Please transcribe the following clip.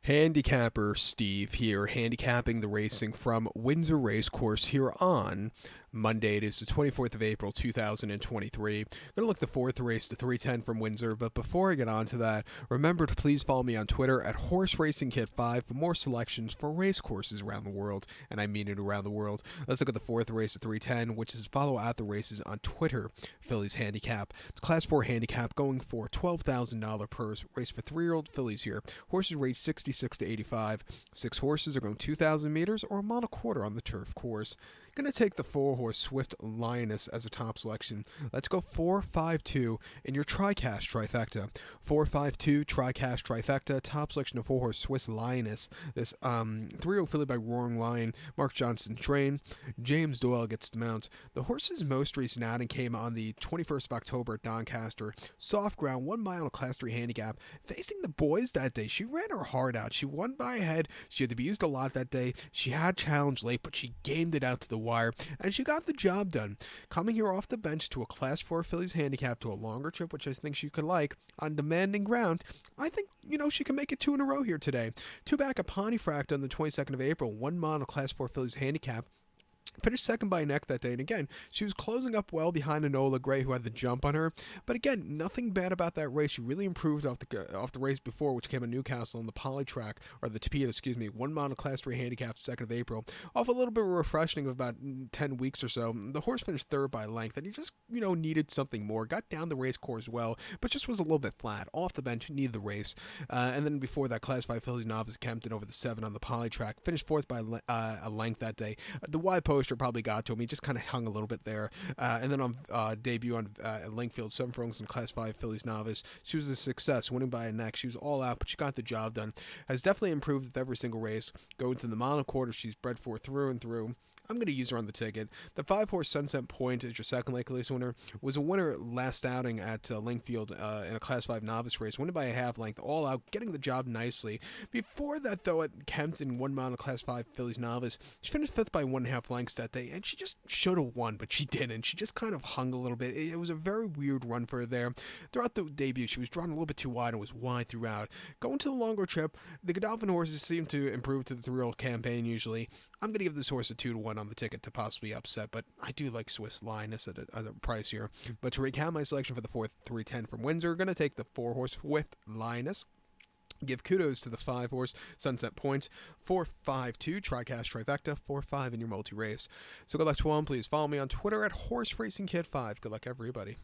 Handicapper Steve here, handicapping the racing from Windsor Racecourse here on Monday. It is the 24th of April, 2023. Going to look at the fourth race, the 310 from Windsor, but before I get on to that, remember to please follow me on Twitter at Horse Racing Kit 5 for more selections for race courses around the world, and I mean it around the world. Let's look at the fourth race, the 310, which is follow out the races on Twitter, Phillies Handicap. It's Class 4 Handicap going for $12,000 purse, race for 3-year-old fillies here. Horses rate 66 to 85. 6 horses are going 2,000 meters or a mile and a quarter on the turf course. Going to take the 4-horse Swift Lioness as a top selection. Let's go 4-5-2 in your TriCash trifecta. 4-5-2 TriCash trifecta. Top selection of 4-horse Swiss Lioness. This 3-year-old filly by Roaring Lion. Mark Johnson train. James Doyle gets the mount. The horse's most recent outing came on the 21st of October at Doncaster. Soft ground, 1 mile Class 3 handicap. Facing the boys that day, she ran her heart out. She won by a head. She had to be used a lot that day. She had challenged late, but she gamed it out to the wire, and she got the job done. Coming here off the bench to a Class 4 fillies handicap to a longer trip, which I think she could like, on demanding ground, I think, she can make it 2 in a row here today. 2 back at Pontefract on the 22nd of April, 1 mile Class 4 fillies handicap. Finished second by a neck that day, and again, she was closing up well behind Enola Gray, who had the jump on her. But again, nothing bad about that race. She really improved off the race before, which came at Newcastle on the Poly track, or the Tapeta, 1 mile Class 3 handicap, 2nd of April. Off a little bit of a refreshing of about 10 weeks or so. The horse finished third by length, and he just, needed something more. Got down the race course well, but just was a little bit flat. Off the bench, needed the race. And then before that, Class 5 fillies novice Kempton over the 7 on the Poly track. Finished fourth by a length that day. The wide poster probably got to him. He just kind of hung a little bit there. And then on debut on Linkfield, 7 furlongs in Class 5 fillies novice. She was a success, winning by a neck. She was all out, but she got the job done. Has definitely improved with every single race. Going to the mile and a quarter, she's bred for through and through. I'm going to use her on the ticket. The 5-horse Sunset Point is your second lake race winner. Was a winner last outing at Linkfield in a Class 5 novice race, winning by a half length, all out, getting the job nicely. Before that, though, at Kempton, 1 mile in a Class 5 fillies novice, she finished 5th by 1.5 lengths that day, and she just should have won, but she didn't. She just kind of hung a little bit. It was a very weird run for her there. Throughout the debut, she was drawn a little bit too wide and was wide throughout. Going to the longer trip, the Godolphin horses seem to improve to the 3-year-old campaign usually. I'm going to give this horse a 2-1 on the ticket to possibly upset, but I do like Swiss Lioness at a price here. But to recap my selection for the fourth 310 from Windsor, going to take the 4-horse with Lioness. Give kudos to the 5-horse Sunset Point, 4-5-2 TriCash trifecta, 4-5 in your multi-race. So good luck to all. Please follow me on Twitter at Horse Racing Kid 5. Good luck, everybody.